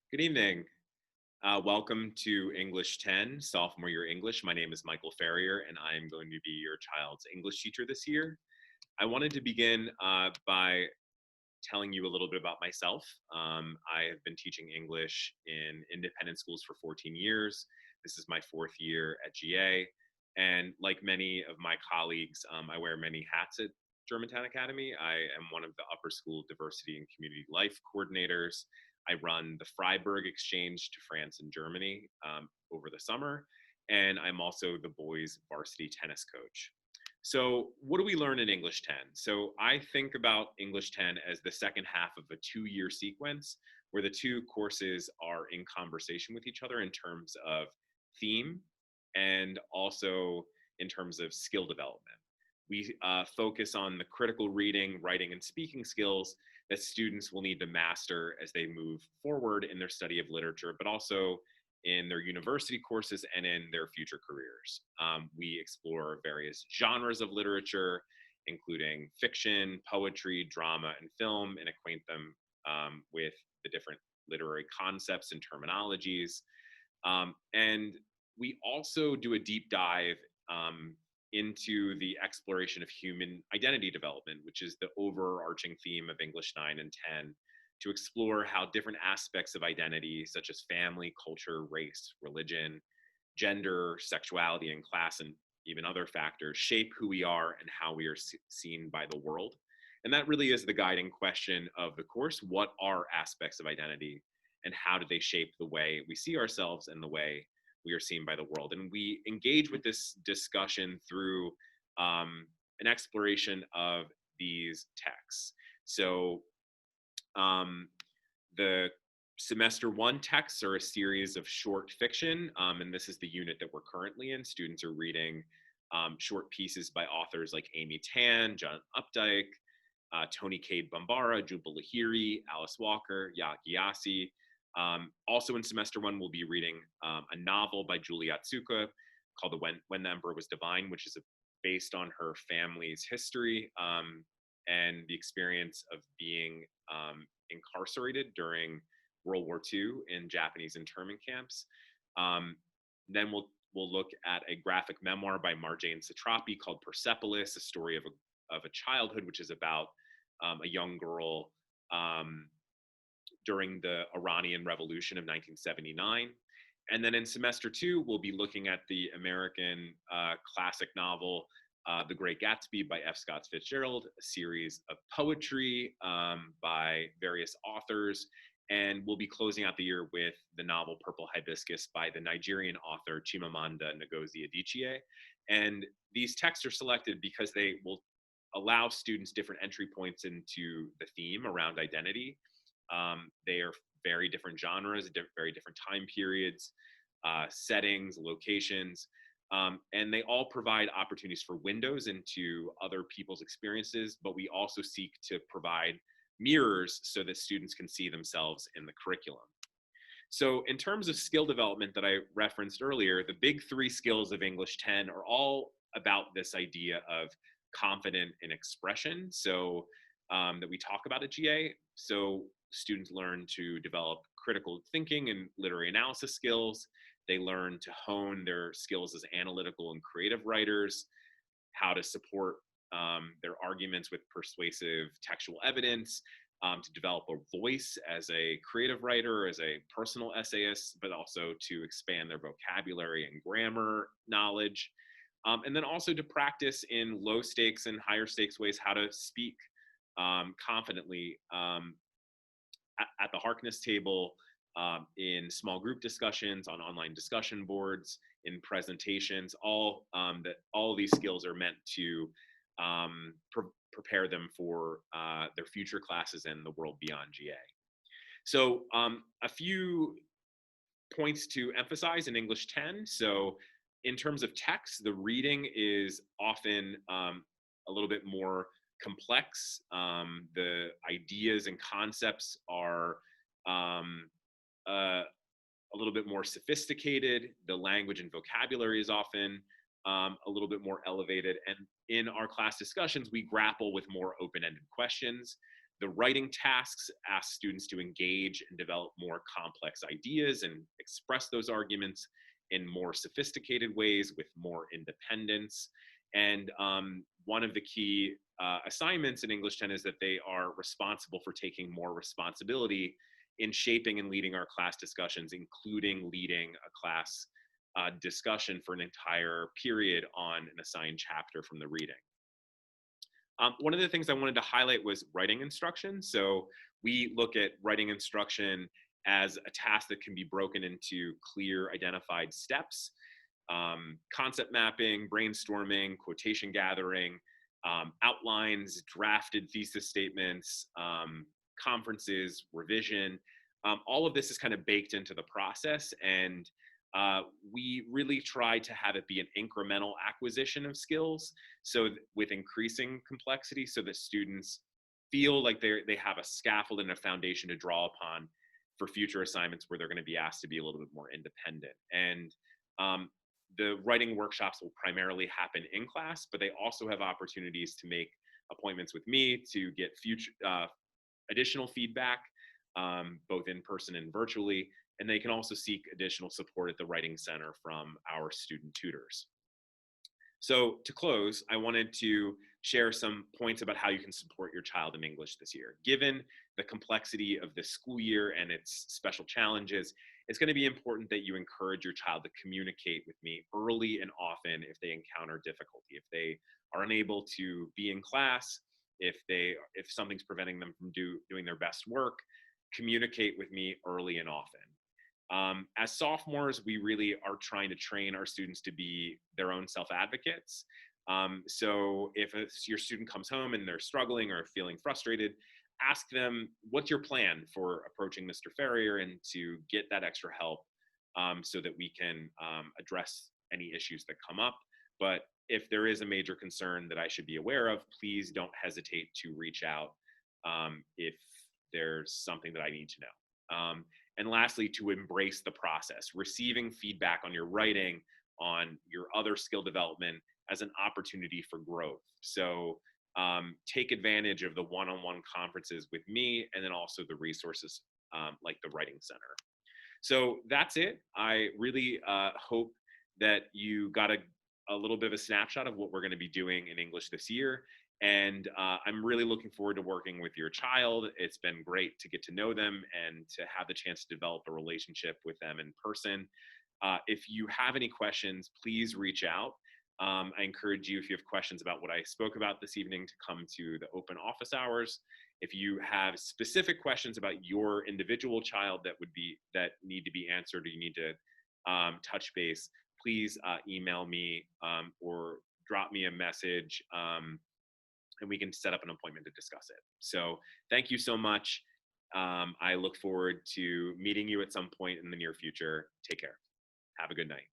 Good evening. Welcome to English 10, sophomore year English. My name is Michael Ferrier, and I am going to be your child's English teacher this year. I wanted to begin by telling you a little bit about myself. I have been teaching English in independent schools for 14 years. This is my fourth year at GA. And like many of my colleagues, I wear many hats at Germantown Academy. I am one of the upper school diversity and community life coordinators. I run the Freiburg exchange to France and Germany over the summer. And I'm also the boys varsity tennis coach. So, what do we learn in English 10? So, I think about English 10 as the second half of a 2 year sequence where the two courses are in conversation with each other in terms of theme and also in terms of skill development. We focus on the critical reading, writing, and speaking skills that students will need to master as they move forward in their study of literature, but also in their university courses and in their future careers. We explore various genres of literature, including fiction, poetry, drama, and film, and acquaint them with the different literary concepts and terminologies. And we also do a deep dive into the exploration of human identity development, which is the overarching theme of English 9 and 10, to explore how different aspects of identity, such as family, culture, race, religion, gender, sexuality, and class, and even other factors, shape who we are and how we are seen by the world. And that really is the guiding question of the course. What are aspects of identity, and how do they shape the way we see ourselves and the way we are seen by the world? And we engage with this discussion through an exploration of these texts. So the semester one texts are a series of short fiction, and this is the unit that we're currently in. Students are reading short pieces by authors like Amy Tan, John Updike, Tony Cade Bambara, Jubal Lahiri, Alice Walker, Yaa Gyasi. Also in semester one, we'll be reading a novel by Julie Otsuka called When the Emperor Was Divine, which is based on her family's history and the experience of being incarcerated during World War II in Japanese internment camps. Then we'll look at a graphic memoir by Marjane Satrapi called Persepolis, a story of a childhood, which is about a young girl during the Iranian Revolution of 1979. And then in semester two, we'll be looking at the American classic novel, The Great Gatsby by F. Scott Fitzgerald, a series of poetry by various authors. And we'll be closing out the year with the novel Purple Hibiscus by the Nigerian author Chimamanda Ngozi Adichie. And these texts are selected because they will allow students different entry points into the theme around identity. They are very different genres, very different time periods, settings, locations, and they all provide opportunities for windows into other people's experiences, but we also seek to provide mirrors so that students can see themselves in the curriculum. So in terms of skill development that I referenced earlier, the big three skills of English 10 are all about this idea of confident in expression. So that we talk about at GA. So students learn to develop critical thinking and literary analysis skills. They learn to hone their skills as analytical and creative writers, how to support their arguments with persuasive textual evidence, to develop a voice as a creative writer, as a personal essayist, but also to expand their vocabulary and grammar knowledge. And then also to practice in low stakes and higher stakes ways how to speak confidently at the Harkness table, in small group discussions, on online discussion boards, in presentations. All of these skills are meant to prepare them for their future classes and the world beyond GA. So a few points to emphasize in English 10. So in terms of text, the reading is often a little bit more complex. The ideas and concepts are a little bit more sophisticated. The language and vocabulary is often a little bit more elevated. And in our class discussions, we grapple with more open-ended questions. The writing tasks ask students to engage and develop more complex ideas and express those arguments in more sophisticated ways with more independence. And one of the key assignments in English 10 is that they are responsible for taking more responsibility in shaping and leading our class discussions, including leading a class discussion for an entire period on an assigned chapter from the reading. One of the things I wanted to highlight was writing instruction. So we look at writing instruction as a task that can be broken into clear identified steps: concept mapping, brainstorming, quotation gathering, outlines, drafted thesis statements, conferences, revision. All of this is kind of baked into the process, and we really try to have it be an incremental acquisition of skills, so with increasing complexity, so that students feel like they have a scaffold and a foundation to draw upon for future assignments where they're going to be asked to be a little bit more independent. And the writing workshops will primarily happen in class, but they also have opportunities to make appointments with me to get future additional feedback, both in person and virtually. And they can also seek additional support at the Writing Center from our student tutors. So to close, I wanted to share some points about how you can support your child in English this year. Given the complexity of this school year and its special challenges, it's going to be important that you encourage your child to communicate with me early and often if they encounter difficulty, if they are unable to be in class, if something's preventing them from doing their best work. Communicate with me early and often. As sophomores, we really are trying to train our students to be their own self-advocates. So if your student comes home and they're struggling or feeling frustrated, ask them, what's your plan for approaching Mr. Ferrier, and to get that extra help so that we can address any issues that come up. But if there is a major concern that I should be aware of, please don't hesitate to reach out if there's something that I need to know. And lastly, to embrace the process, receiving feedback on your writing, on your other skill development as an opportunity for growth. So take advantage of the one-on-one conferences with me, and then also the resources like the Writing Center. So that's it. I really hope that you got a little bit of a snapshot of what we're going to be doing in English this year. And I'm really looking forward to working with your child. It's been great to get to know them and to have the chance to develop a relationship with them in person. If you have any questions, please reach out. I encourage you, if you have questions about what I spoke about this evening, to come to the open office hours. If you have specific questions about your individual child that need to be answered, or you need to touch base, please email me or drop me a message. And we can set up an appointment to discuss it. So thank you so much. I look forward to meeting you at some point in the near future. Take care. Have a good night.